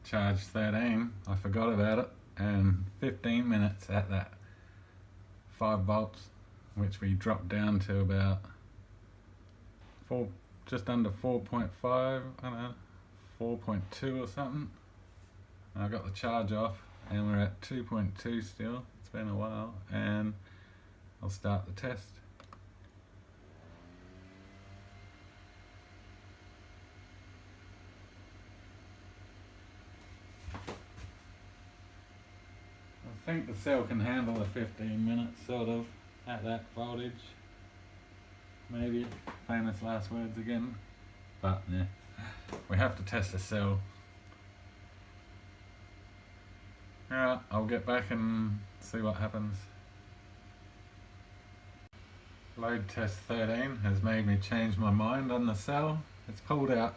charge 13, I forgot about it, and 15 minutes at that 5 volts, which we dropped down to about just under 4.5, I don't know, 4.2 or something. I got the charge off and we're at 2.2 still. It's been a while, and I'll start the test. I think the cell can handle the 15 minutes sort of at that voltage. Maybe, famous last words again, but yeah, we have to test the cell. Alright, I'll get back and see what happens. Load test 13 has made me change my mind on the cell. It's pulled out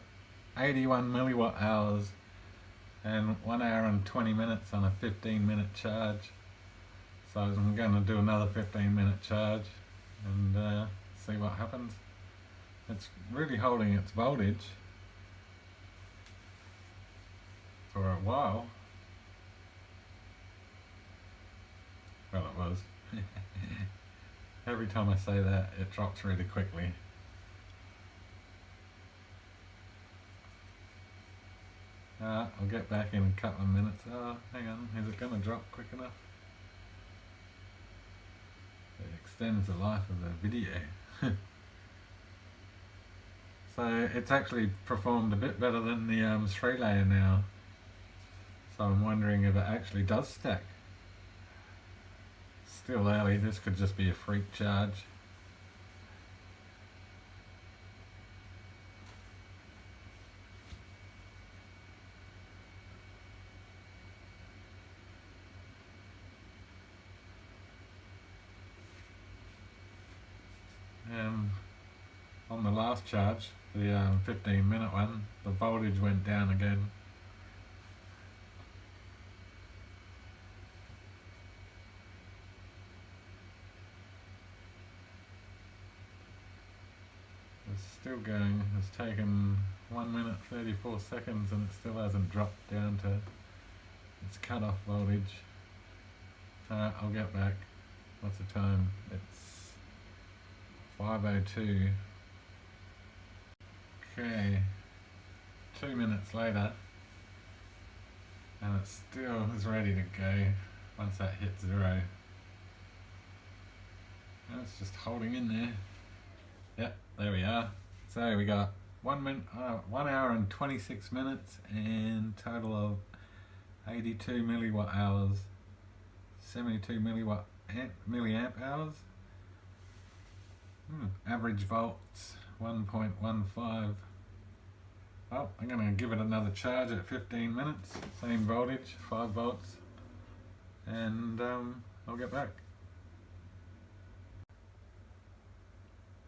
81 milliwatt hours and 1 hour and 20 minutes on a 15-minute charge. So I'm going to do another 15-minute charge and see what happens. It's really holding its voltage for a while. Well, it was. Every time I say that, it drops really quickly. I'll get back in a couple of minutes. Oh, hang on, is it going to drop quick enough? It extends the life of the video. So it's actually performed a bit better than the 3-layer now. So I'm wondering if it actually does stack. Still early, this could just be a freak charge. On the last charge, the 15-minute one, the voltage went down again. It's still going. It's taken 1 minute 34 seconds and it still hasn't dropped down to its cut-off voltage. I'll get back. What's the time? It's 5:02. Okay, 2 minutes later, and it still is ready to go once that hits 0. And it's just holding in there. Yep, there we are. So we got 1 hour and 26 minutes and total of 82 milliwatt hours, 72 milliamp hours. Average volts 1.15. Well, I'm going to give it another charge at 15 minutes, same voltage, 5 volts, and I'll get back.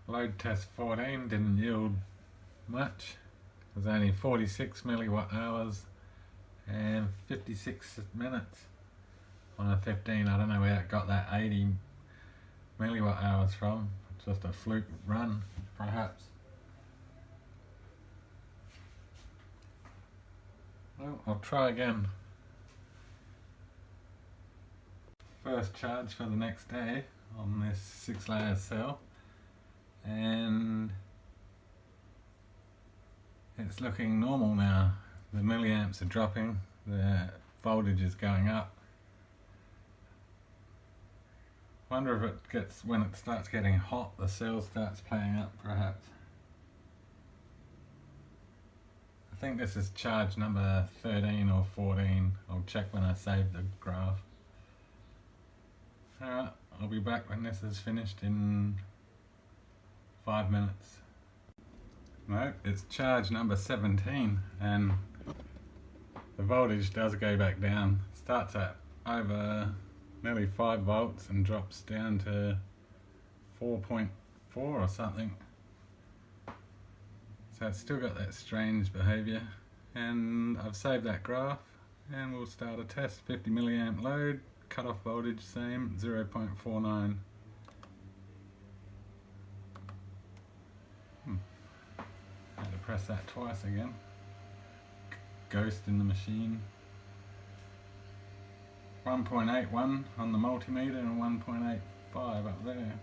Load test 14 didn't yield much. It was only 46 milliwatt hours and 56 minutes on a 15. I don't know where it got that 80 milliwatt hours from. It's just a fluke run, perhaps. Well, I'll try again. First charge for the next day on this 6-layer cell, and it's looking normal now. The milliamps are dropping, the voltage is going up. Wonder if it gets, when it starts getting hot, the cell starts playing up perhaps. I think this is charge number 13 or 14. I'll check when I save the graph. Alright, I'll be back when this is finished in 5 minutes. No, it's charge number 17 and the voltage does go back down. Starts at over nearly 5 volts and drops down to 4.4 or something. So it's still got that strange behaviour, and I've saved that graph and we'll start a test. 50 milliamp load, cut-off voltage same, 0.49. Had to press that twice again. ghost in the machine. 1.81 on the multimeter and 1.85 up there.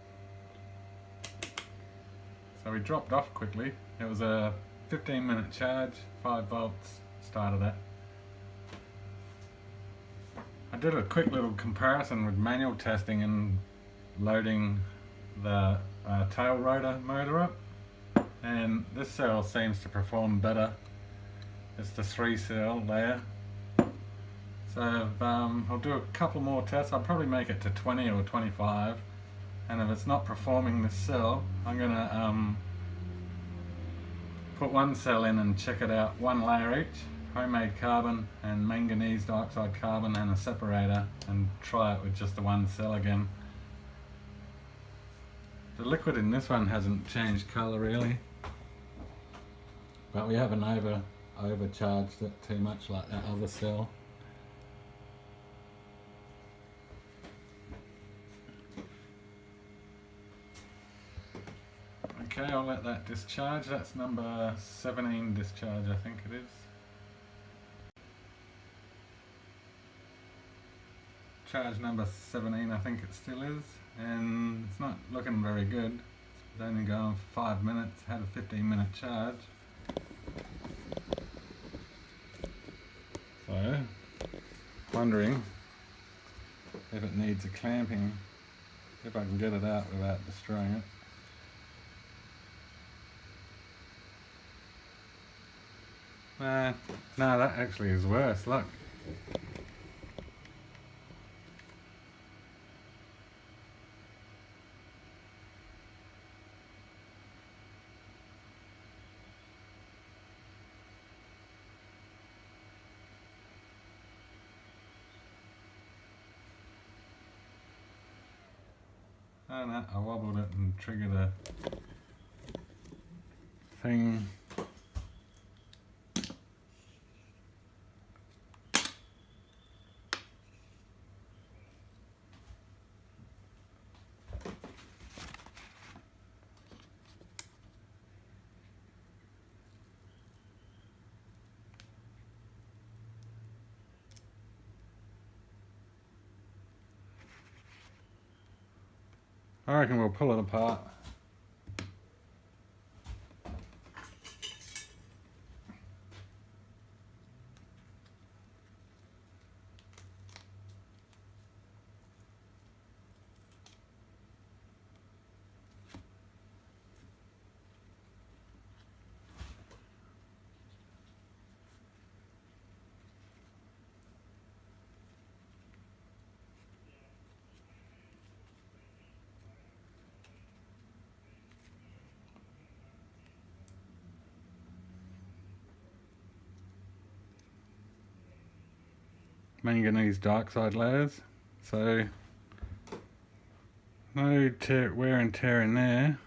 So we dropped off quickly. It was a 15-minute charge, 5 volts, started at. I did a quick little comparison with manual testing and loading the tail rotor motor up, and this cell seems to perform better. It's the 3-cell there. So I'll do a couple more tests. I'll probably make it to 20 or 25, and if it's not performing this cell, I'm gonna put one cell in and check it out, one layer each, homemade carbon and manganese dioxide carbon and a separator, and try it with just the one cell again. The liquid in this one hasn't changed colour really, but we haven't overcharged it too much like that other cell. Okay, I'll let that discharge. That's number 17 discharge, I think it is. Charge number 17, I think it still is, and it's not looking very good. It's only going for 5 minutes, had a 15-minute charge. So, wondering if it needs a clamping, if I can get it out without destroying it. No, that actually is worse, look. Oh no, I wobbled it and triggered a thing. I reckon we'll pull it apart. Manganese dioxide layers, so no wear and tear in there.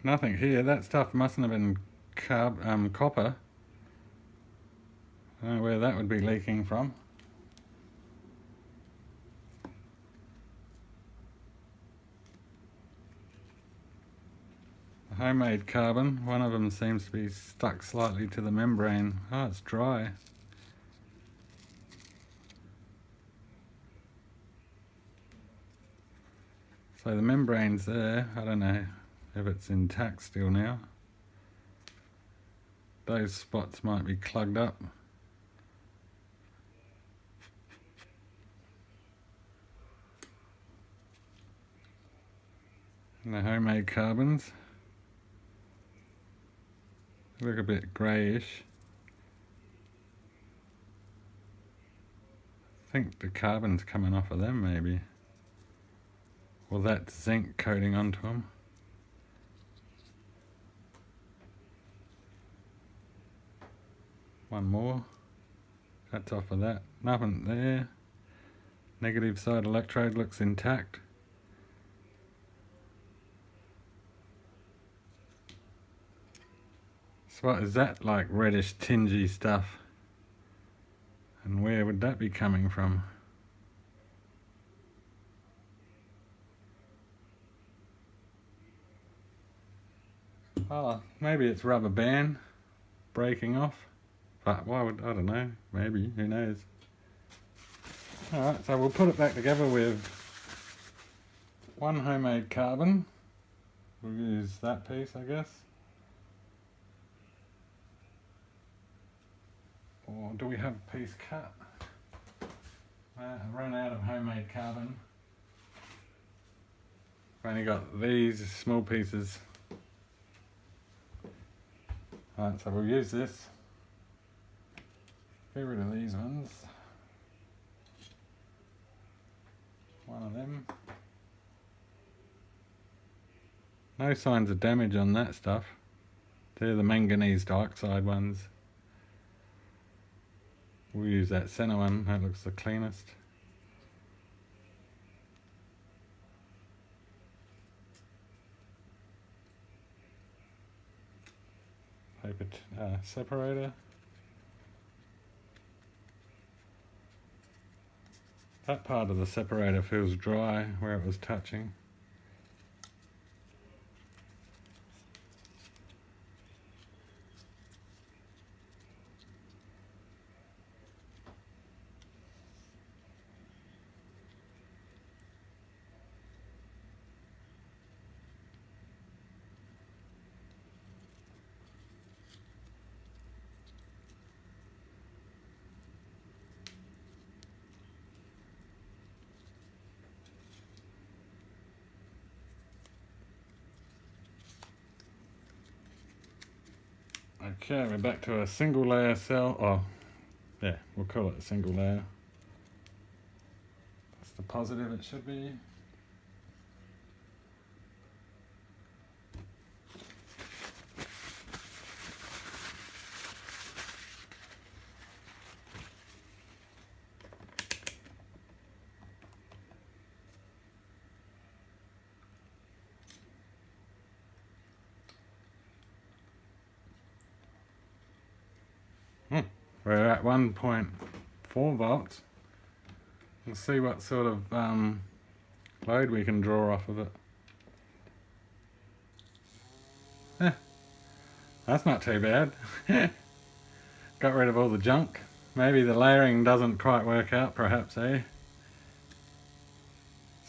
Nothing here. That stuff mustn't have been copper. I don't know where that would be leaking from. Homemade carbon, one of them seems to be stuck slightly to the membrane. Oh, it's dry. So the membrane's there. I don't know if it's intact still now. Those spots might be plugged up. And the homemade carbons look a bit greyish. I think the carbon's coming off of them maybe. Or that zinc coating onto them. One more. That's off of that. Nothing there. Negative side electrode looks intact. So what is that, like reddish tingy stuff? And where would that be coming from? Oh, maybe it's rubber band breaking off. But why would, I don't know, maybe, who knows. Alright, so we'll put it back together with one homemade carbon. We'll use that piece, I guess. Or do we have a piece cut? I've run out of homemade carbon. I've only got these small pieces. Alright, so we'll use this. Get rid of these ones. One of them. No signs of damage on that stuff. They're the manganese dioxide ones. We'll use that center one, that looks the cleanest. Paper separator. That part of the separator feels dry where it was touching. Okay, we're back to a single layer cell. Oh, yeah, we'll call it a single layer. That's the positive it should be. We're at 1.4 volts. We'll see what sort of load we can draw off of it. That's not too bad. Got rid of all the junk. Maybe the layering doesn't quite work out, perhaps, eh?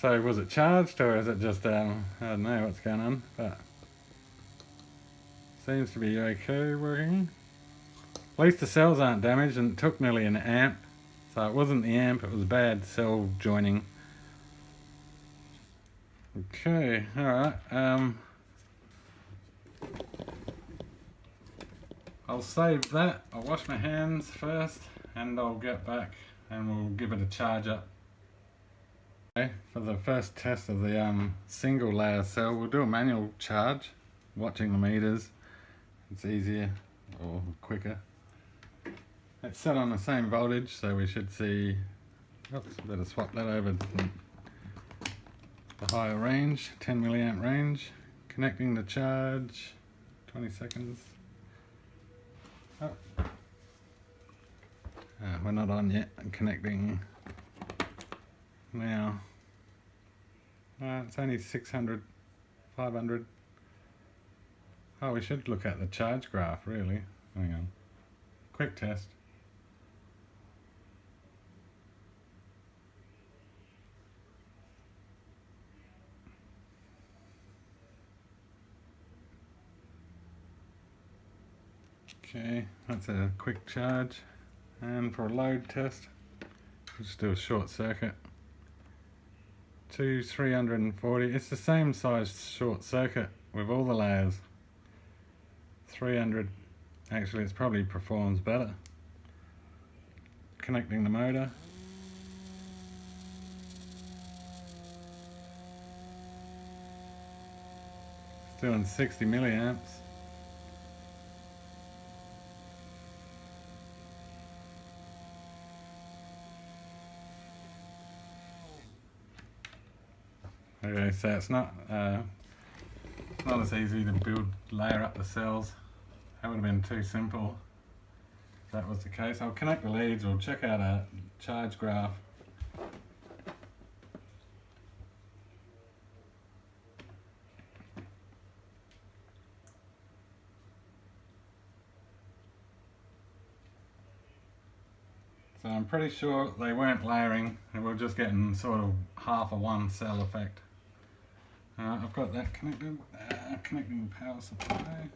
So was it charged, or is it just, I don't know what's going on, but seems to be okay working. At least the cells aren't damaged, and it took nearly an amp. So it wasn't the amp, it was bad cell joining. Okay, alright. I'll save that. I'll wash my hands first, and I'll get back and we'll give it a charge up. Okay, for the first test of the single layer cell, we'll do a manual charge, watching the meters. It's easier or quicker. It's set on the same voltage, so we should see. Oops, better swap that over to the higher range, 10 milliamp range. Connecting the charge, 20 seconds. Oh. We're not on yet. I'm connecting now. It's only 600, 500. Oh, we should look at the charge graph, really. Hang on. Quick test. Okay, that's a quick charge. And for a load test, just do a short circuit. 340. It's the same size short circuit with all the layers. 300. Actually, it probably performs better. Connecting the motor. It's doing 60 milliamps. Okay, so it's not as easy to layer up the cells. That would have been too simple if that was the case. I'll connect the leads, we'll check out a charge graph. So I'm pretty sure they weren't layering, and we're just getting sort of half a one cell effect. I've got that connected, connecting the power supply.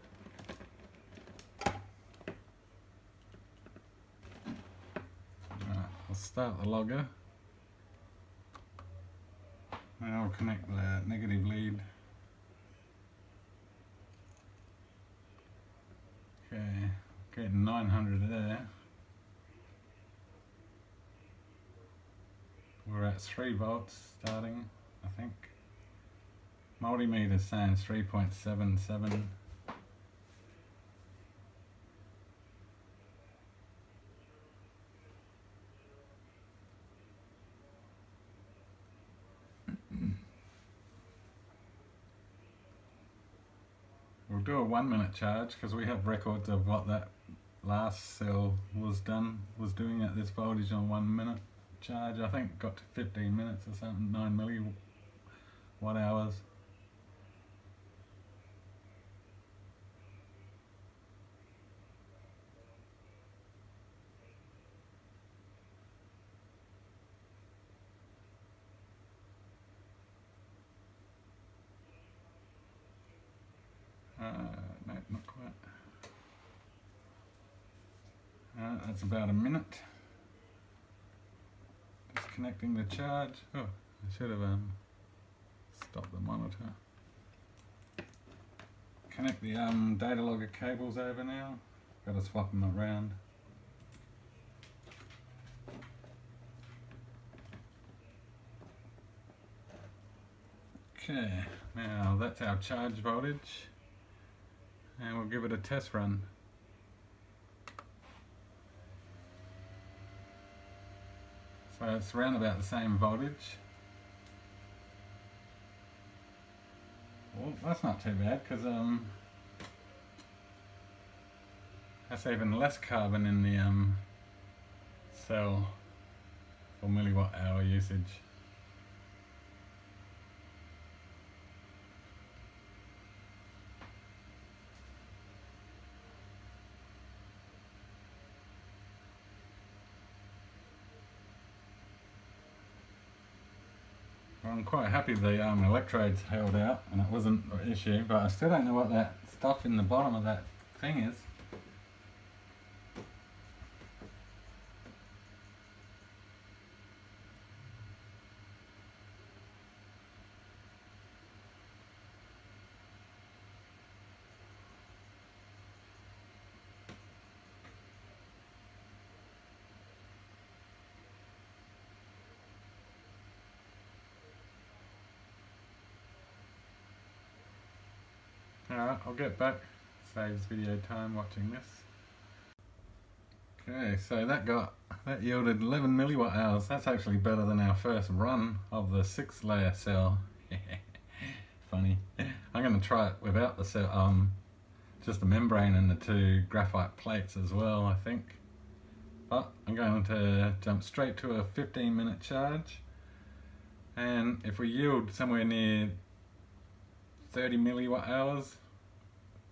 I'll start the logger. Now I'll connect the negative lead. Okay, getting 900 there. We're at 3 volts starting, I think. Multimeter saying 3.77. We'll do a 1 minute charge because we have records of what that last cell was doing at this voltage on 1 minute charge. I think got to 15 minutes or something, 9 milliwatt hours. No, not quite. That's about a minute. Disconnecting the charge. Oh, I should have stopped the monitor. Connect the data logger cables over now. Got to swap them around. Okay, now that's our charge voltage. And we'll give it a test run. So it's around about the same voltage. Well, that's not too bad because that's even less carbon in the cell for milliwatt hour usage. I'm quite happy the electrodes held out and it wasn't an issue, but I still don't know what that stuff in the bottom of that thing is. Alright, I'll get back. Saves video time watching this. Okay, so that yielded 11 milliwatt hours. That's actually better than our first run of the 6-layer cell. Funny. I'm going to try it without the cell, just the membrane and the 2 graphite plates as well, I think. But I'm going to jump straight to a 15-minute charge. And if we yield somewhere near 30 milliwatt hours,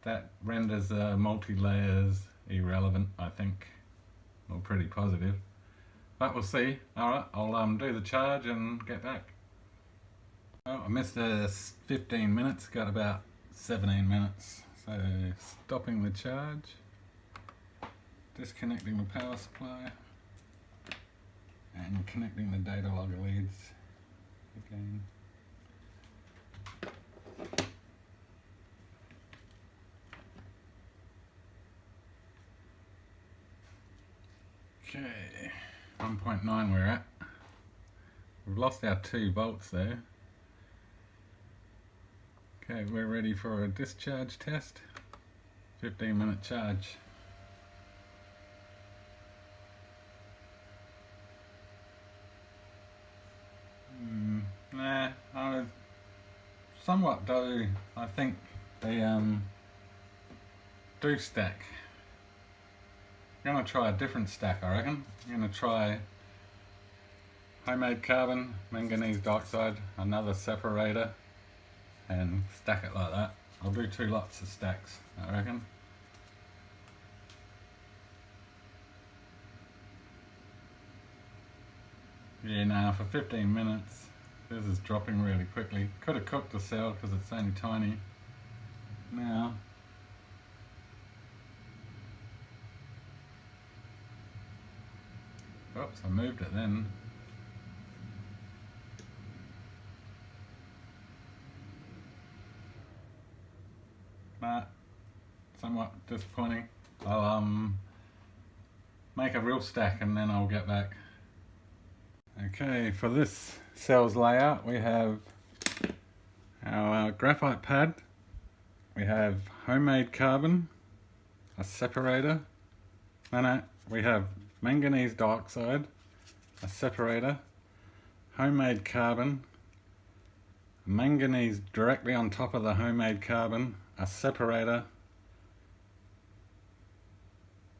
that renders multi-layers irrelevant, I think, or pretty positive. But we'll see. Alright, I'll do the charge and get back. Oh, I missed 15 minutes, got about 17 minutes. So stopping the charge, disconnecting the power supply, and connecting the data logger leads again. Okay, 1.9 we're at. We've lost our 2 volts there. Okay, we're ready for a discharge test. 15-minute charge. Nah, I somewhat do. I think they do stack. I'm going to try a different stack, I reckon. I'm going to try homemade carbon, manganese dioxide, another separator, and stack it like that. I'll do 2 lots of stacks, I reckon. Yeah, now for 15 minutes, this is dropping really quickly. Could have cooked the cell because it's only tiny. Now, oops, I moved it then. Nah, somewhat disappointing. I'll make a real stack and then I'll get back. Okay, for this cell's layout we have our graphite pad, we have homemade carbon, a separator, we have manganese dioxide, a separator, homemade carbon, manganese directly on top of the homemade carbon, a separator,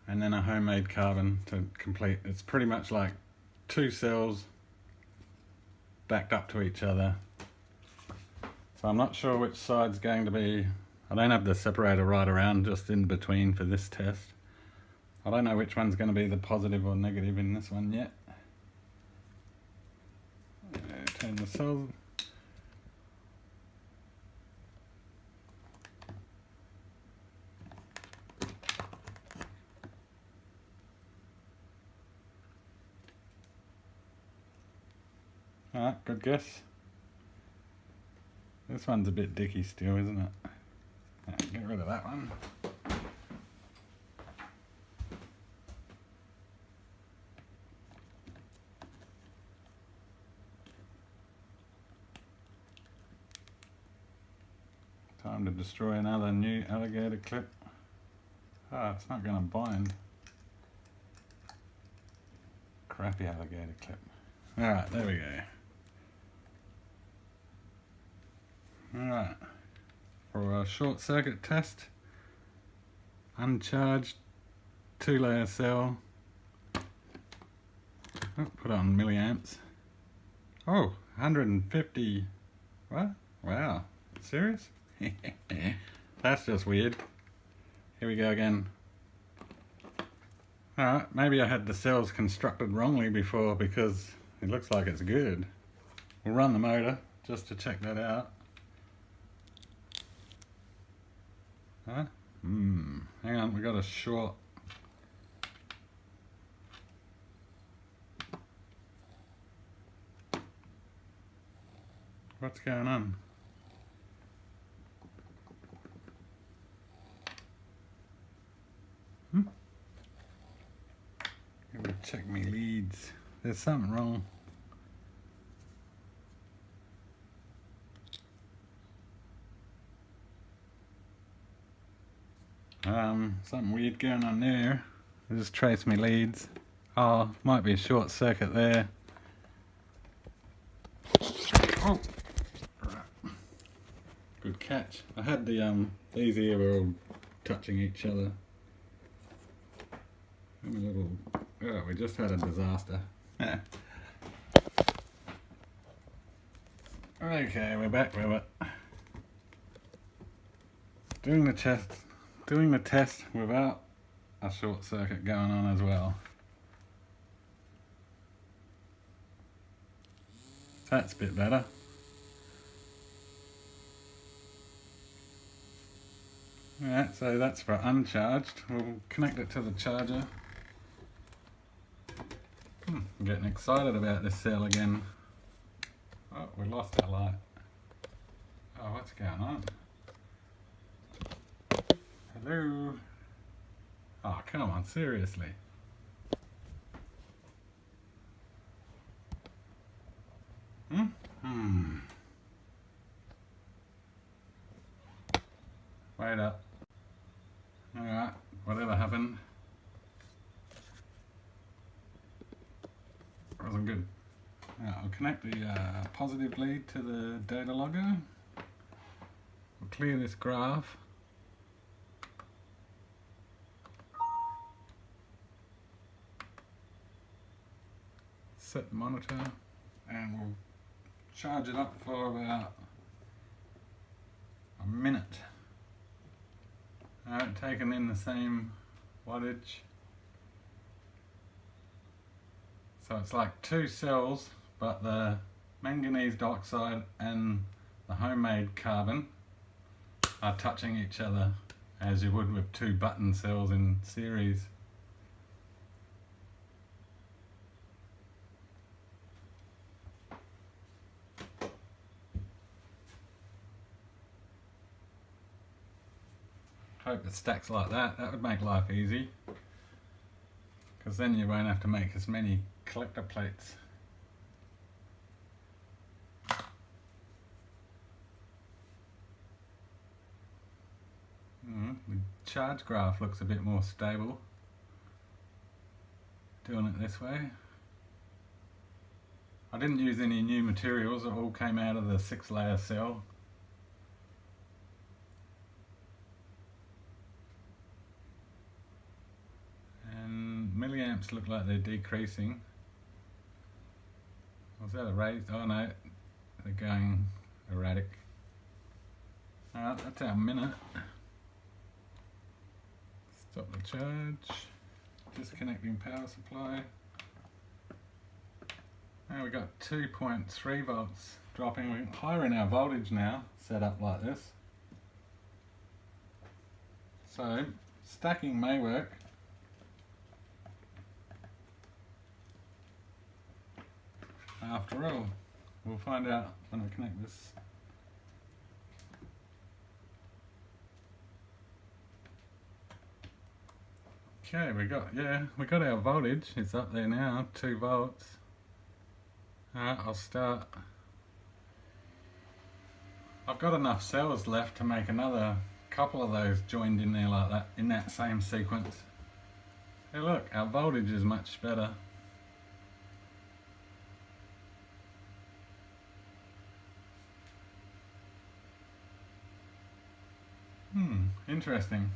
and then a homemade carbon to complete. It's pretty much like two cells backed up to each other. So I'm not sure which side's going to be, I don't have the separator right around, just in between for this test. I don't know which one's going to be the positive or negative in this one yet. Turn the cell. Alright, good guess. This one's a bit dicky still, isn't it? Right, get rid of that one. Time to destroy another new alligator clip. Ah, it's not going to bind. Crappy alligator clip. Alright, there we go. Alright, for a short circuit test, uncharged 2-layer cell. Oh, put on milliamps. Oh, 150. What? Wow, serious? That's just weird. Here we go again. Alright, maybe I had the cells constructed wrongly before because it looks like it's good. We'll run the motor just to check that out. Huh? Hang on, we got a short. What's going on? Let me check my leads. There's something wrong. Something weird going on there. I'll just trace my leads. Oh, might be a short circuit there. Oh, right. Good catch. I had the these here were all touching each other. And a little. Oh, we just had a disaster. Okay, we're back. We're doing the test without a short circuit going on as well. That's a bit better. Alright, so that's for uncharged. We'll connect it to the charger. I'm getting excited about this cell again. Oh, we lost our light. Oh, what's going on? Hello? Oh, come on, seriously. Wait up. Alright, whatever happened. Wasn't good. I'll connect the positive lead to the data logger. We'll clear this graph. Set the monitor and we'll charge it up for about a minute. Alright, taking in the same wattage. So it's like two cells but the manganese dioxide and the homemade carbon are touching each other as you would with two button cells in series. Hope it stacks like that. That would make life easy, because then you won't have to make as many collector plates. The charge graph looks a bit more stable doing it this way. I didn't use any new materials, it all came out of the 6-layer cell. And milliamps look like they're decreasing. Was that a raise? Oh no, they're going erratic. Alright, that's our minute. Stop the charge. Disconnecting power supply. Now we got 2.3 volts dropping. We're higher in our voltage now, set up like this. So stacking may work. After all, we'll find out when I connect this. Okay, we got our voltage. It's up there now, 2 volts. I'll start. I've got enough cells left to make another couple of those joined in there like that, in that same sequence. Hey look, our voltage is much better. Interesting.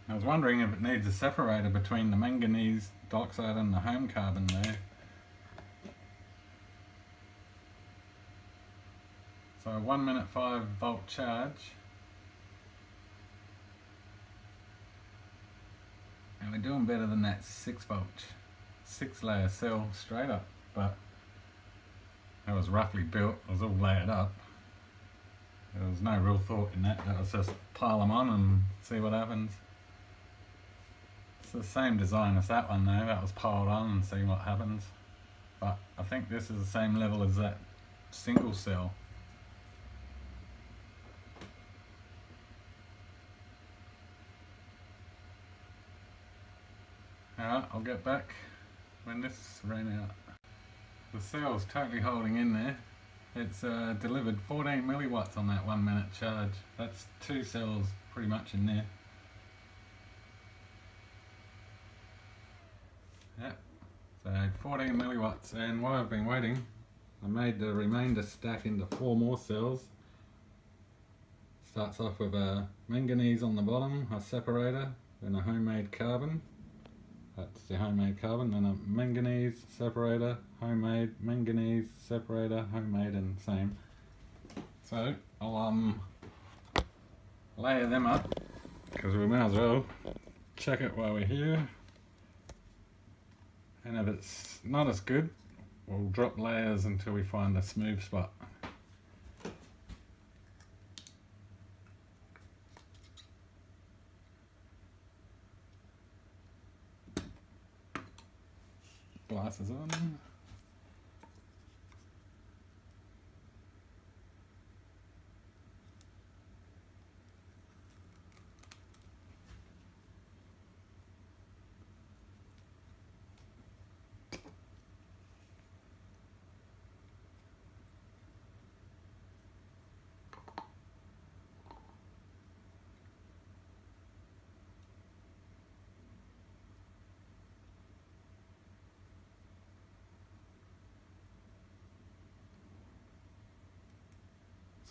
I was wondering if it needs a separator between the manganese dioxide and the home carbon there. So 1 minute 5 volt charge. And we're doing better than that 6 volt, 6-layer cell straight up, but that was roughly built, it was all layered up. There was no real thought in that, that was just pile them on and see what happens. It's the same design as that one though, that was piled on and see what happens. But I think this is the same level as that single cell. Alright, I'll get back when this ran out. The cell's totally holding in there. It's delivered 14 milliwatts on that 1 minute charge. That's 2 cells pretty much in there. Yep, so 14 milliwatts, and while I've been waiting, I made the remainder stack into 4 more cells. Starts off with a manganese on the bottom, a separator, then a homemade carbon. That's the homemade carbon, then a manganese, separator, homemade, manganese, separator, homemade, and same. So I'll layer them up, because we might as well check it while we're here. And if it's not as good, we'll drop layers until we find a smooth spot. Glasses on.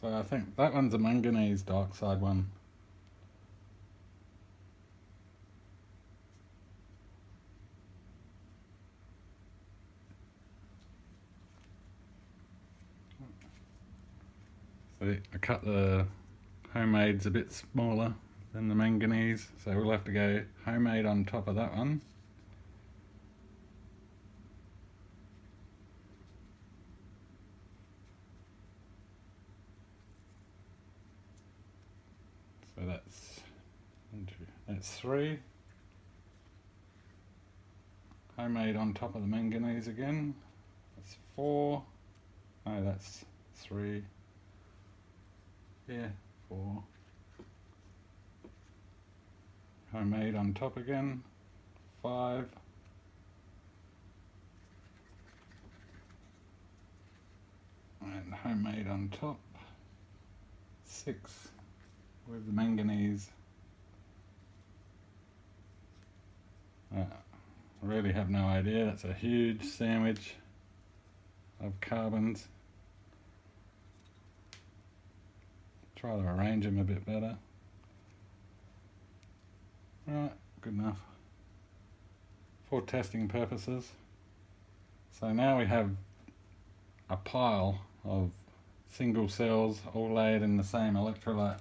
So I think that one's a manganese dioxide one. So I cut the homemade's a bit smaller than the manganese, so we'll have to go homemade on top of that one. that's 3. Homemade on top of the manganese again. That's 4. No, that's 3. Yeah, 4. Homemade on top again. 5. And homemade on top. 6 with the manganese. I really have no idea. That's a huge sandwich of carbons. Try to arrange them a bit better. Right, good enough for testing purposes. So now we have a pile of single cells all laid in the same electrolyte.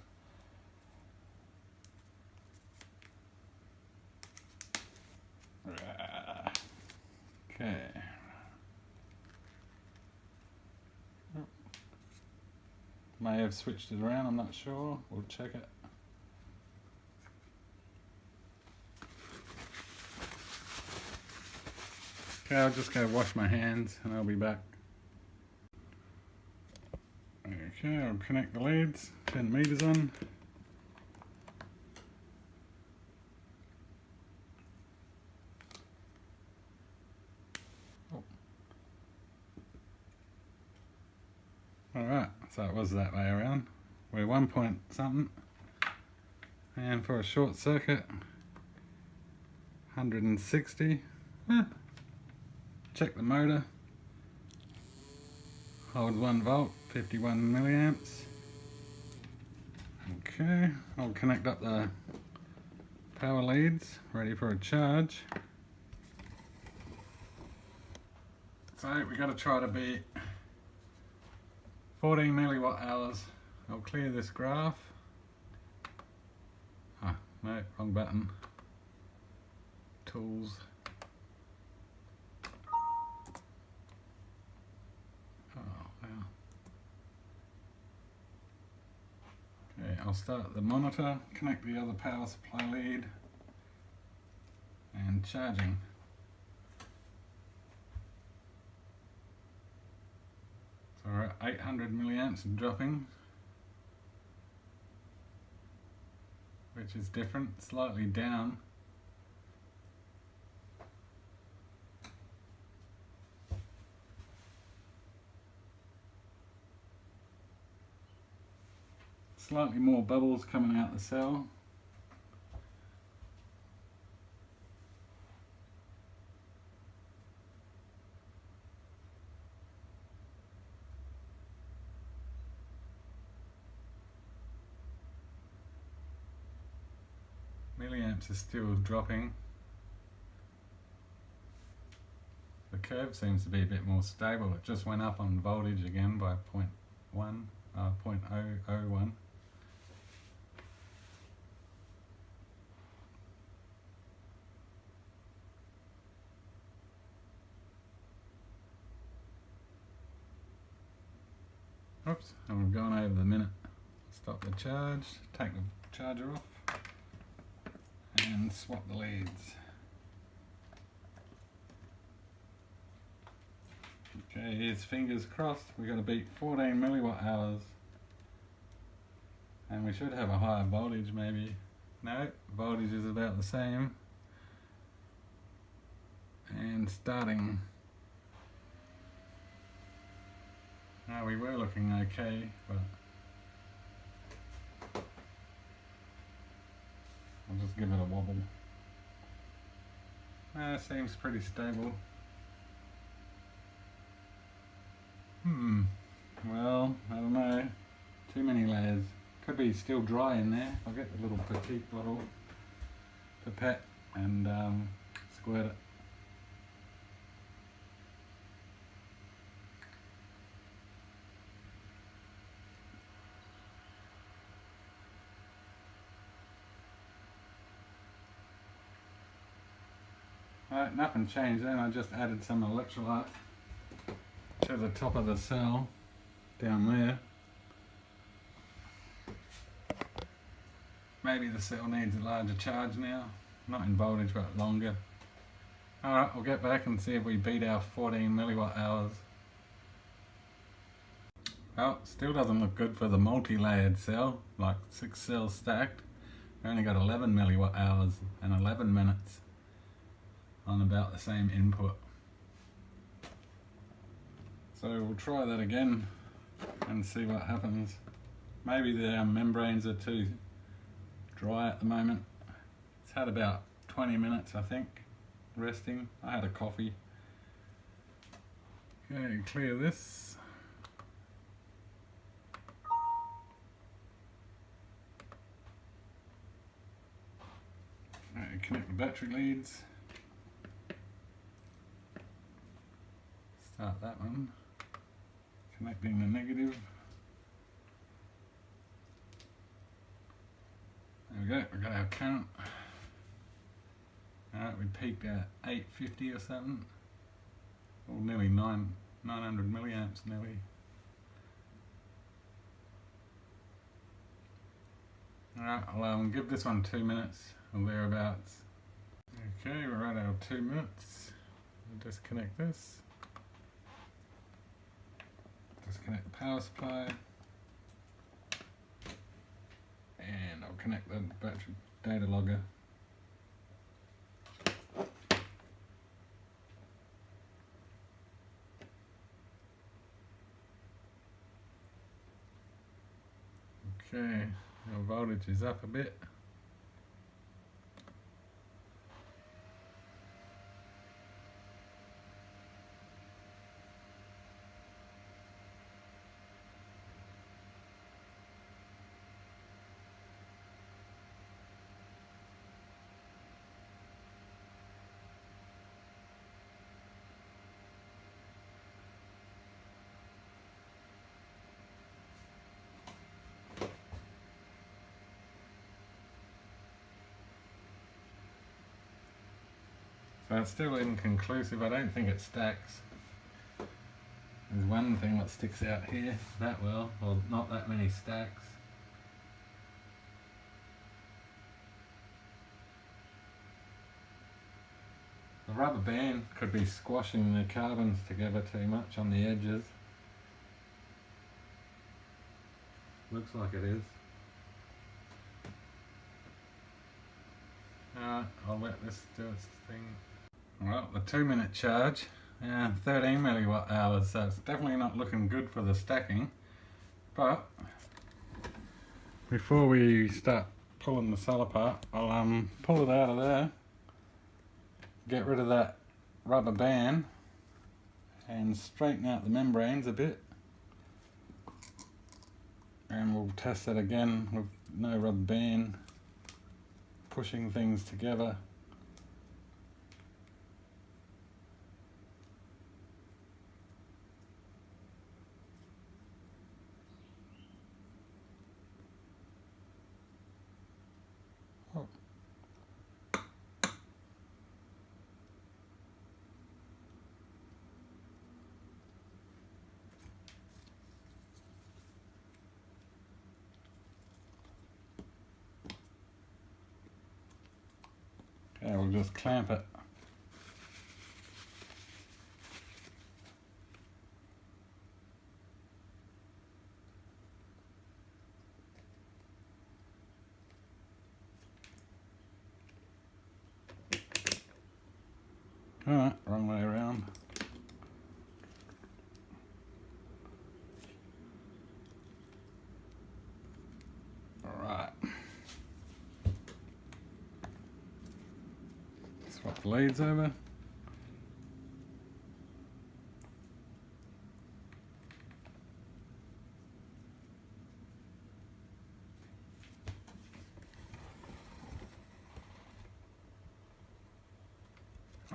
Okay. May have switched it around, I'm not sure. We'll check it. Okay, I'll just go wash my hands and I'll be back. Okay, I'll connect the leads, turn the meters on. Alright, so it was that way around. We're 1 point something. And for a short circuit, 160. Check the motor. Holds 1 volt, 51 milliamps. Okay, I'll connect up the power leads, ready for a charge. So we got to try to beat 14 milliwatt hours. I'll clear this graph. Ah, no, wrong button. Tools. Oh, wow. Okay, I'll start the monitor, connect the other power supply lead, and charging. So we're at 800 milliamps and dropping, which is different, slightly down. Slightly more bubbles coming out the cell. Milliamps is still dropping. The curve seems to be a bit more stable. It just went up on voltage again by 0.001. Oops, and we've gone over the minute. Stop the charge, take the charger off, and swap the leads. Okay, here's fingers crossed. We're going to beat 14 milliwatt hours. And we should have a higher voltage maybe. No, voltage is about the same. And starting. Now we were looking okay, but I'll just give it a wobble. Seems pretty stable. Well, I don't know. Too many layers. Could be still dry in there. I'll get the little petite bottle pipette and squirt it. Right, nothing changed then. I just added some electrolyte to the top of the cell down there. maybe the cell needs a larger charge now, not in voltage but longer. Alright, I'll get back and see if we beat our 14 milliwatt hours. Well, still doesn't look good for the multi-layered cell, like 6 cells stacked. We only got 11 milliwatt hours and 11 minutes on about the same input. So we'll try that again and see what happens. Maybe the membranes are too dry at the moment. It's had about 20 minutes, I think, resting. I had a coffee. Okay, clear this. Right, connect the battery leads. Start that one. Connecting the negative. There we go, we got our current. Alright, we peaked at 850 or something. Or nearly 900 milliamps nearly. Alright, I'll give this one 2 minutes or thereabouts. Okay, we're at our 2 minutes. We'll disconnect this. Disconnect the power supply. And I'll connect the battery data logger. Okay, our voltage is up a bit. So it's still inconclusive. I don't think it stacks. There's one thing that sticks out here that well, or not that many stacks. The rubber band could be squashing the carbons together too much on the edges. Looks like it is. I'll let this do its thing. Well, the 2 minute charge, 13 milliwatt hours, so it's definitely not looking good for the stacking. But before we start pulling the cell apart, I'll pull it out of there, get rid of that rubber band and straighten out the membranes a bit, and we'll test it again with no rubber band, pushing things together. Oh. Okay, we'll just clamp it. Alright, wrong way around. Alright. Swap the leads over.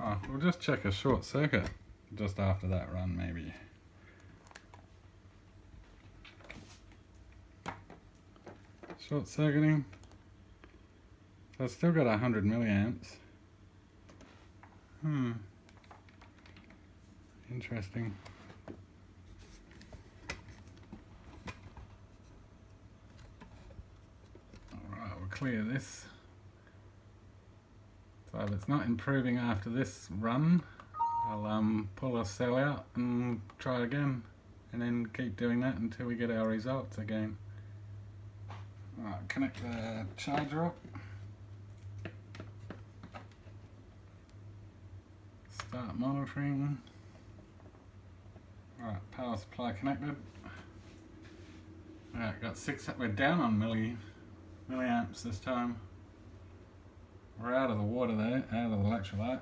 Oh, we'll just check a short circuit just after that run, maybe. Short circuiting. So it's still got 100 milliamps. Interesting. Alright, we'll clear this. So if it's not improving after this run, I'll pull a cell out and try again, and then keep doing that until we get our results again. Right, connect the charger up. Start monitoring. Right, power supply connected. Right, got 6, we're down on milliamps this time. We're out of the water there, out of the electrolyte.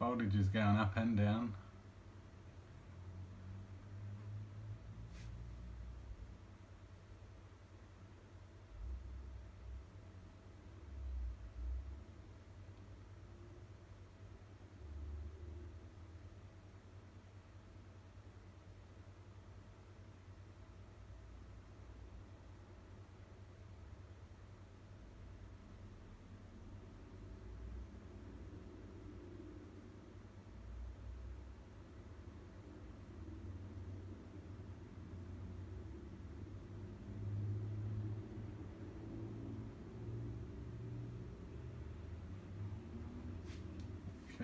Voltage is going up and down.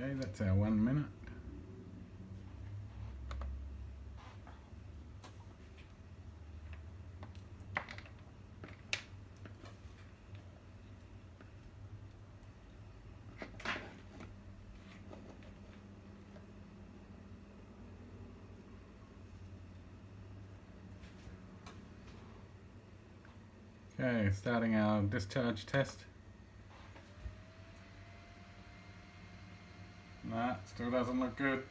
Okay, that's our 1 minute. Okay, starting our discharge test. Nah, still doesn't look good.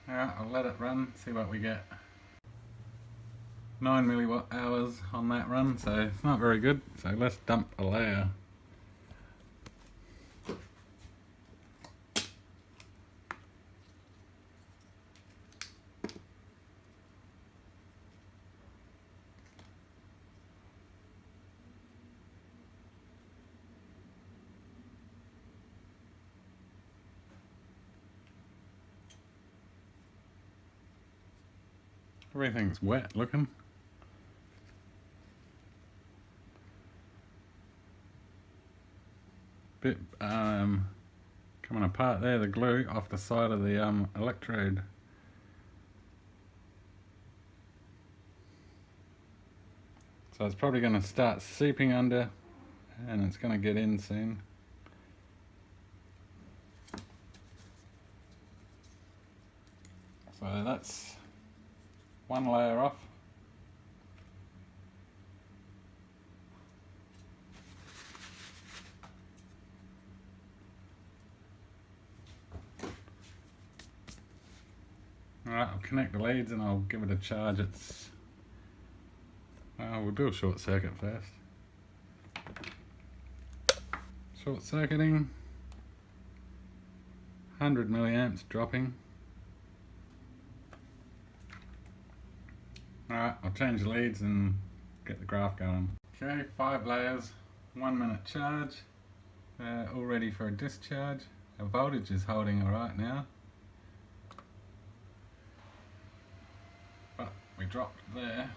Alright, I'll let it run, see what we get. 9 milliwatt hours on that run, so it's not very good. So let's dump a layer. Everything's wet looking. Bit coming apart there, the glue off the side of the electrode. So it's probably going to start seeping under, and it's going to get in soon. So that's one layer off. Alright, I'll connect the leads and I'll give it a charge. We'll do a short circuit first. Short circuiting, 100 milliamps dropping. Alright, I'll change the leads and get the graph going. Okay, 5 layers, 1 minute charge. All ready for a discharge. Our voltage is holding alright now. But we dropped there.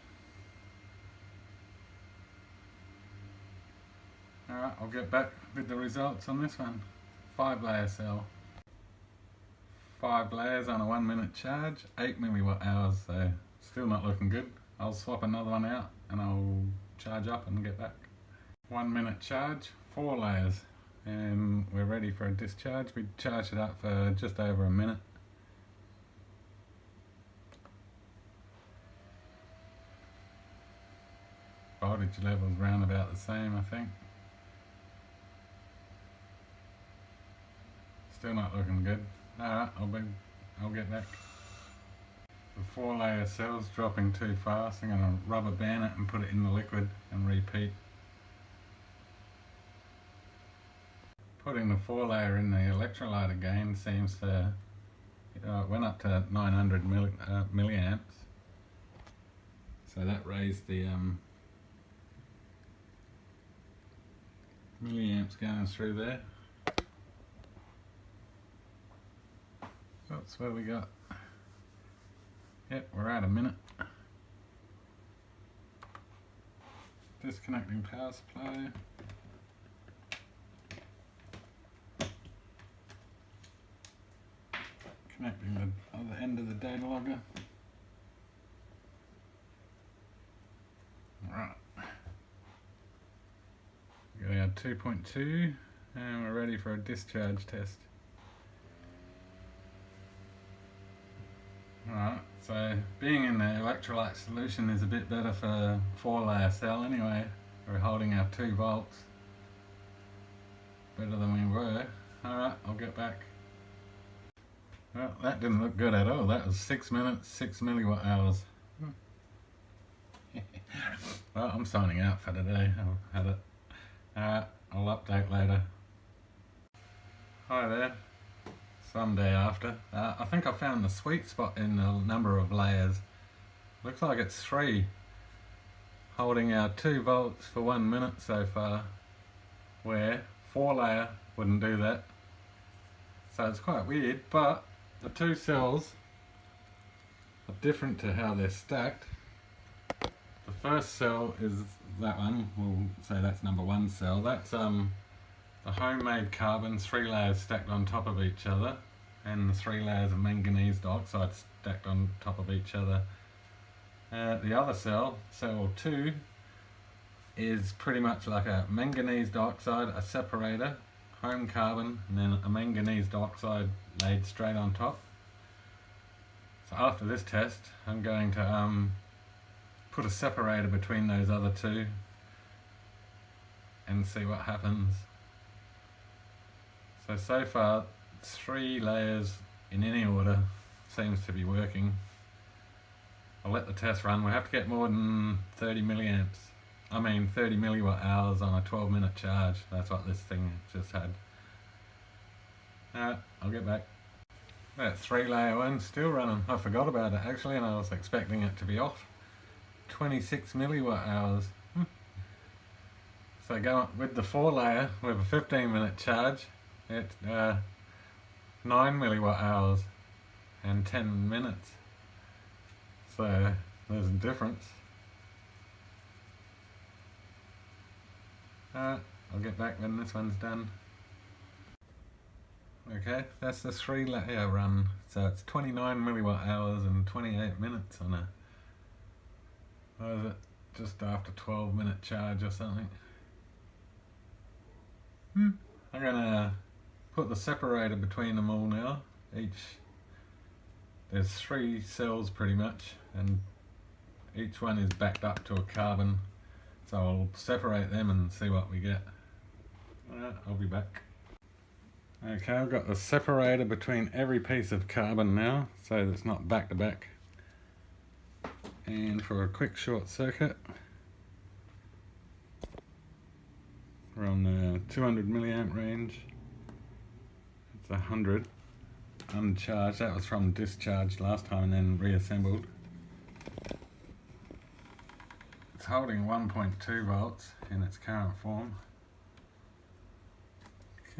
Alright, I'll get back with the results on this one. 5 layer cell. 5 layers on a 1 minute charge, 8 milliwatt hours, so still not looking good. I'll swap another one out and I'll charge up and get back. 1 minute charge, 4 layers, and we're ready for a discharge. We charged it up for just over a minute. Voltage levels round about the same, I think. Still not looking good. Alright, I'll get back. The 4 layer cell's dropping too fast. I'm going to rubber band it and put it in the liquid and repeat. Putting the 4 layer in the electrolyte again seems to, it went up to 900 milliamps. So that raised the milliamps going through there. That's where we got. Yep, we're at a minute. Disconnecting power supply. Connecting the other end of the data logger. Right. We got our 2.2 and we're ready for a discharge test. Alright, so being in the electrolyte solution is a bit better for 4-layer cell anyway. We're holding our 2 volts. Better than we were. Alright, I'll get back. Well, that didn't look good at all. That was 6 minutes, 6 milliwatt hours. Well, I'm signing out for today. I've had it. Alright, I'll update later. Hi there. Someday after. I think I found the sweet spot in the number of layers. Looks like it's 3. Holding our 2 volts for 1 minute so far. Where 4-layer wouldn't do that. So it's quite weird, but the 2 cells are different to how they're stacked. The first cell is that one, we'll say that's number 1 cell. That's the homemade carbon, 3 layers stacked on top of each other, and the 3 layers of manganese dioxide stacked on top of each other. The other cell, cell 2, is pretty much like a manganese dioxide, a separator, home carbon, and then a manganese dioxide laid straight on top. So after this test, I'm going to put a separator between those other 2 and see what happens. So far 3 layers in any order seems to be working. I'll let the test run. We'll have to get more than 30 milliwatt hours on a 12-minute charge. That's what this thing just had. I'll get back. That 3-layer one still running. I forgot about it actually, and I was expecting it to be off. 26 milliwatt hours. So go on with the 4-layer with a 15-minute charge. It's 9 milliwatt hours and 10 minutes. So there's a difference. I'll get back when this one's done. Okay, that's the 3-layer run. So it's 29 milliwatt hours and 28 minutes on a, what is it, just after 12-minute charge or something. I'm gonna put the separator between them all now. There's 3 cells pretty much, and each one is backed up to a carbon. So I'll separate them and see what we get. I'll be back. Okay, I've got the separator between every piece of carbon now, so it's not back to back. And for a quick short circuit, we're on the 200 milliamp range. It's 100 uncharged. That was from discharge last time and then reassembled. It's holding 1.2 volts in its current form.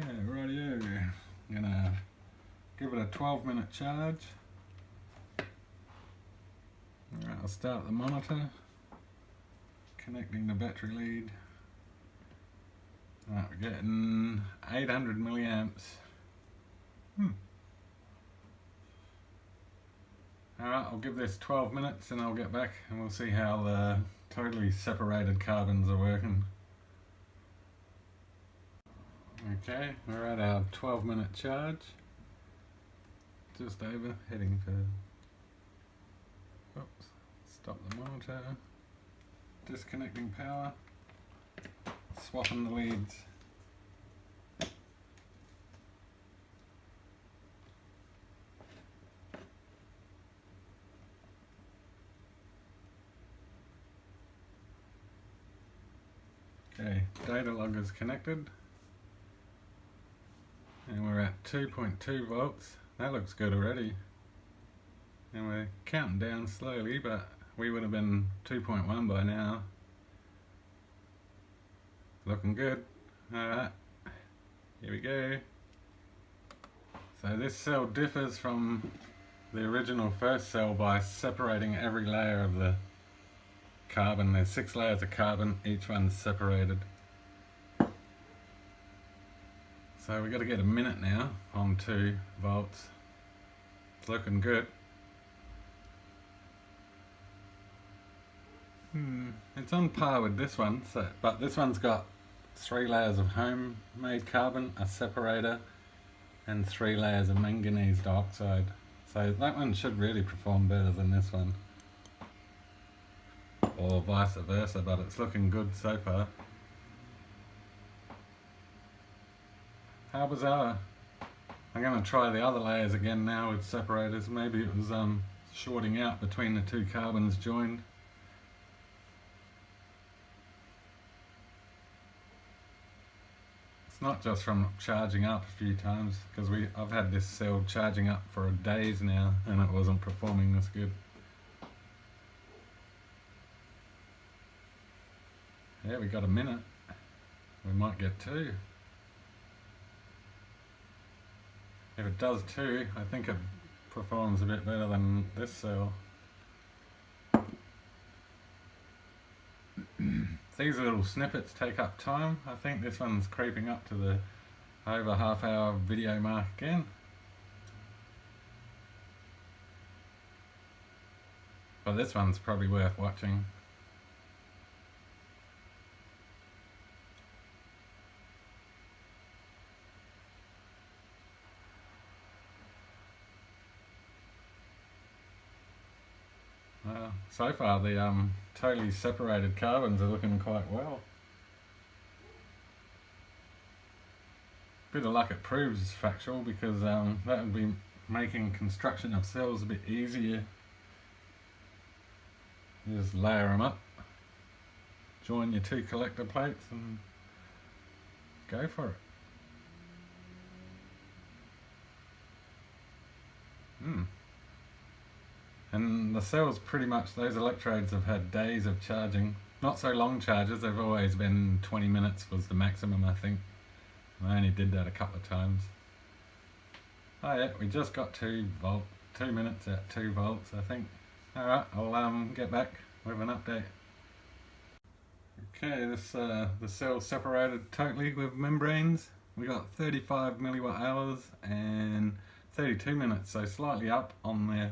Okay, rightio. I'm gonna give it a 12-minute charge. Alright, I'll start the monitor. Connecting the battery lead. Alright, we're getting 800 milliamps. Alright, I'll give this 12 minutes and I'll get back and we'll see how the totally separated carbons are working. Okay, we're at our 12-minute charge. Just over, heading for... Oops, stop the monitor. Disconnecting power. Swapping the leads. Okay, data logger's connected. And we're at 2.2 volts. That looks good already. And we're counting down slowly, but we would have been 2.1 by now. Looking good. Alright, here we go. So this cell differs from the original first cell by separating every layer of the carbon. There's 6 layers of carbon, each one's separated. So we've got to get a minute now on 2 volts. It's looking good. It's on par with this one, but this one's got 3 layers of homemade carbon, a separator, and 3 layers of manganese dioxide. So that one should really perform better than this one. Or vice versa, but it's looking good so far. How bizarre. I'm going to try the other layers again now with separators. Maybe it was shorting out between the 2 carbons joined. It's not just from charging up a few times, because I've had this cell charging up for days now and it wasn't performing this good. Yeah, we got a minute. We might get 2. If it does 2, I think it performs a bit better than this cell. These little snippets take up time. I think this one's creeping up to the over half-hour video mark again. But this one's probably worth watching. So far the totally separated carbons are looking quite well. Bit of luck it proves it's factual, because that would be making construction of cells a bit easier. You just layer them up, join your 2 collector plates and go for it. And the cells, pretty much, those electrodes have had days of charging. Not so long charges, they've always been 20 minutes was the maximum, I think. I only did that a couple of times. Oh yeah, we just got 2 minutes at 2 volts, I think. Alright, I'll get back with an update. Okay, the cell separated totally with membranes. We got 35 milliwatt hours and 32 minutes, so slightly up on the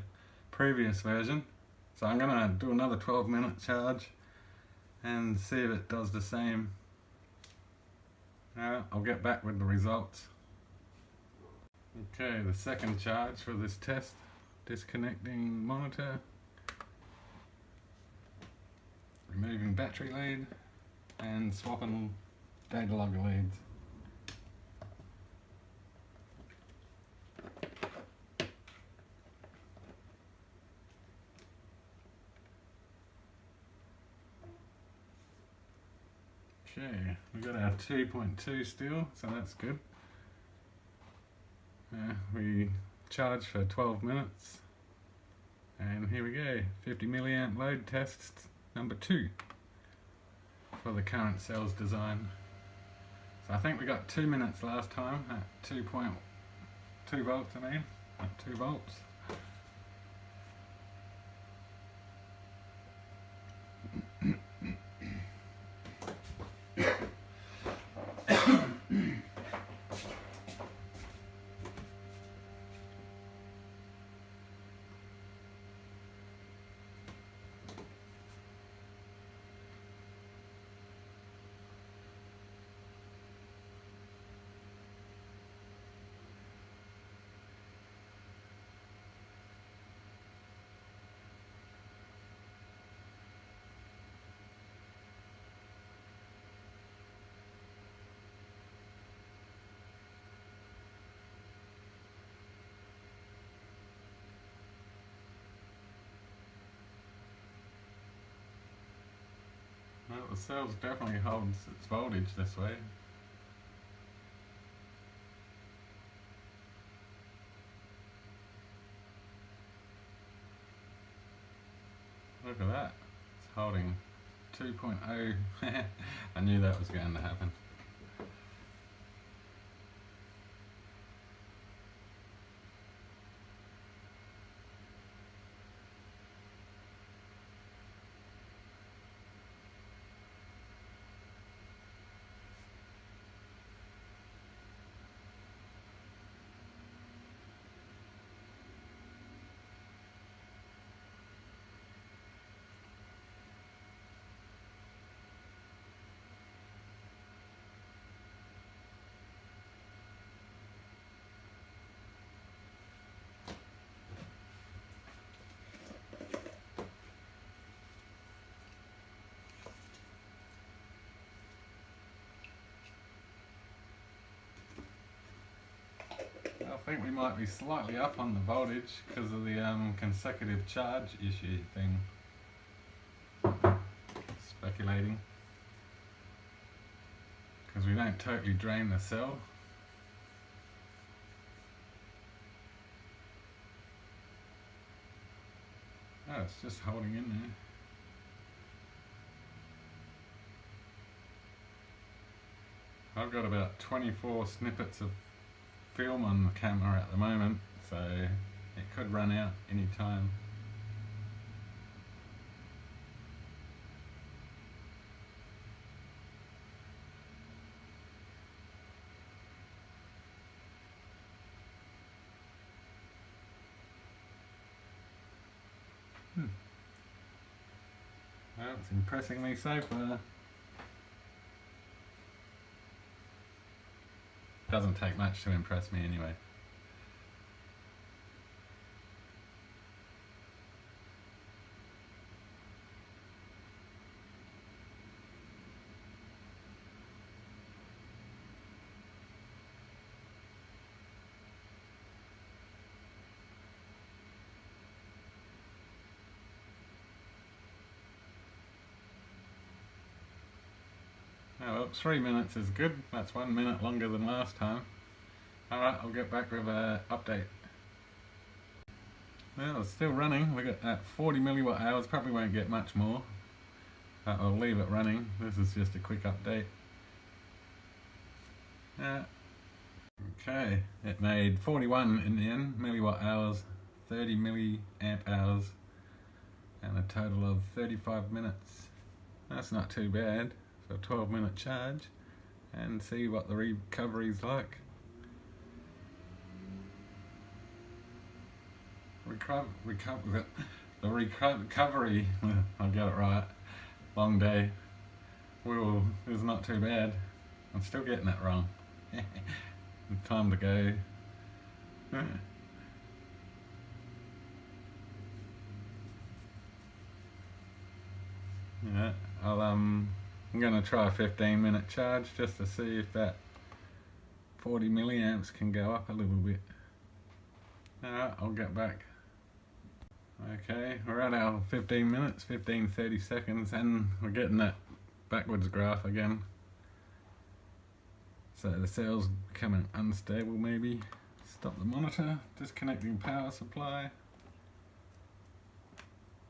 previous version. So I'm gonna do another 12-minute charge and see if it does the same. I'll get back with the results. Okay, the second charge for this test. Disconnecting monitor, removing battery lead, and swapping data logger leads. Okay, we got our 2.2 still, so that's good. We charged for 12 minutes, and here we go, 50 milliamp load test number 2 for the current cell's design. So I think we got 2 minutes last time at 2.2 volts, at 2 volts. Well, the cell definitely holds its voltage this way. Look at that, it's holding 2.0. I knew that was going to happen. think we might be slightly up on the voltage because of the consecutive charge issue thing. Speculating. Because we don't totally drain the cell. Oh, it's just holding in there. I've got about 24 snippets of film on the camera at the moment, so it could run out any time. Well, it's impressing me so far. Doesn't take much to impress me anyway. Oh well, 3 minutes is good. That's 1 minute longer than last time. Alright, I'll get back with an update. Well, it's still running. We got at 40 milliwatt hours. Probably won't get much more. But I'll leave it running. This is just a quick update. Okay, it made 41 in the end, milliwatt hours, 30 milliamp hours, and a total of 35 minutes. That's not too bad for a 12-minute charge. And see what the recovery's like. The recovery, I'll get it right, long day, is not too bad. I'm still getting it wrong. Time to go. Yeah, I'm gonna try a 15-minute charge just to see if that 40 milliamps can go up a little bit. Alright, I'll get back. Okay, we're at our 15 minutes, 30 seconds, and we're getting that backwards graph again. So the cell's becoming unstable maybe. Stop the monitor, disconnecting power supply,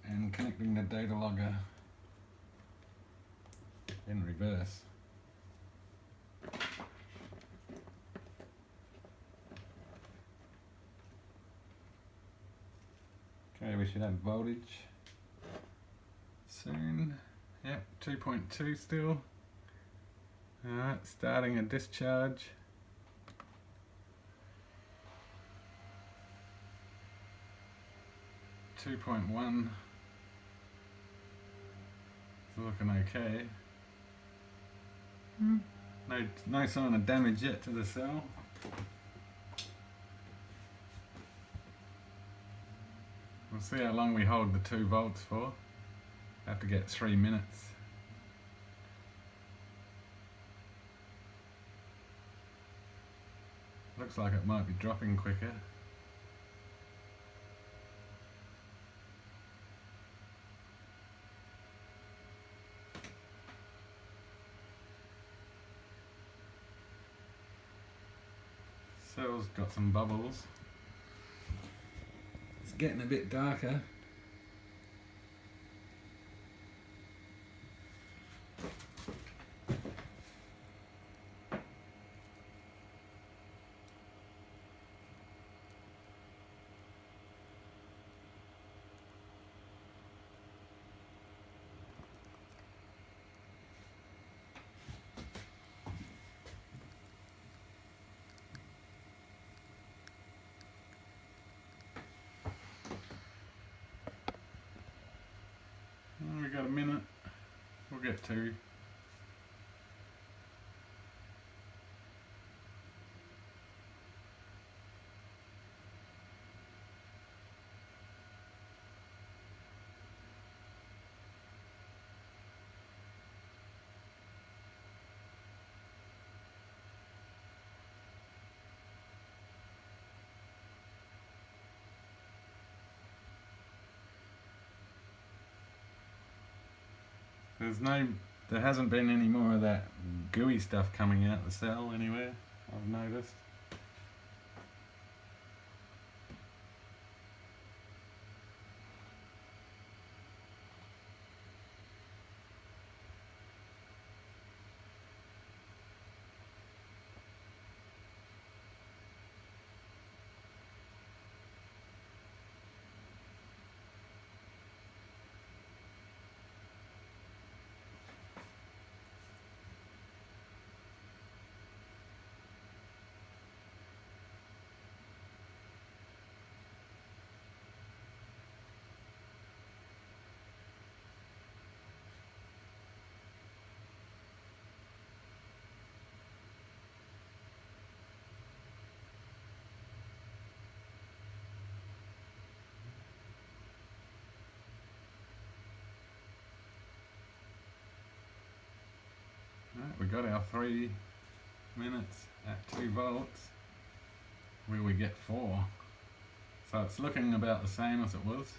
and connecting the data logger in reverse. Okay, we should have voltage soon. Yep, 2.2 still. Alright, starting a discharge. .1. It's looking okay. No sign of damage yet to the cell. We'll see how long we hold the 2 volts for. Have to get 3 minutes. Looks like it might be dropping quicker. Cell's got some bubbles. It's getting a bit darker. We got a minute. We'll get 2. There hasn't been any more of that gooey stuff coming out the cell anywhere, I've noticed. Right, we got our 3 minutes at 2 volts. Will we get 4? So it's looking about the same as it was.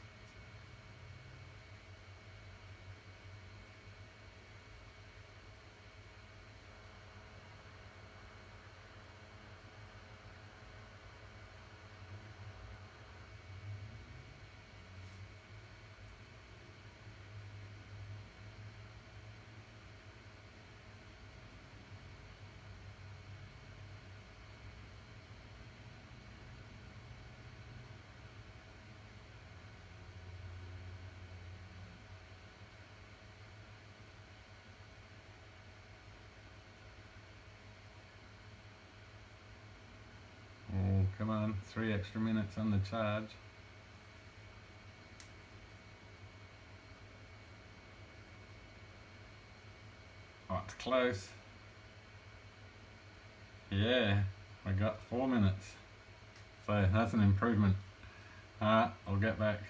Oh, come on, 3 extra minutes on the charge. Oh, it's close. Yeah, I got 4 minutes. So that's an improvement. Alright, I'll get back.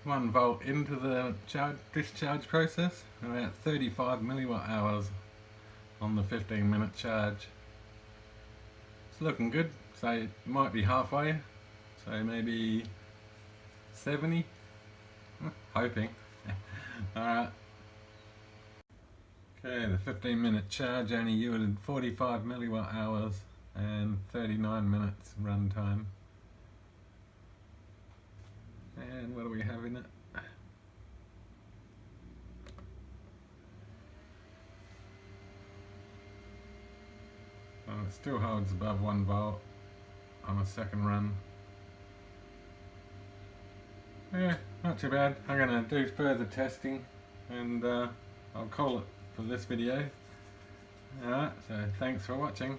1 volt into the discharge process, about 35 milliwatt hours on the 15-minute charge. It's looking good, so it might be halfway, so maybe 70, hoping. Alright. Okay, the 15-minute charge only yielded 45 milliwatt hours and 39 minutes run time. And what do we have in it? Well, it still holds above 1 volt on a second run. Yeah, not too bad. I'm going to do further testing and I'll call it for this video. Alright, so thanks for watching.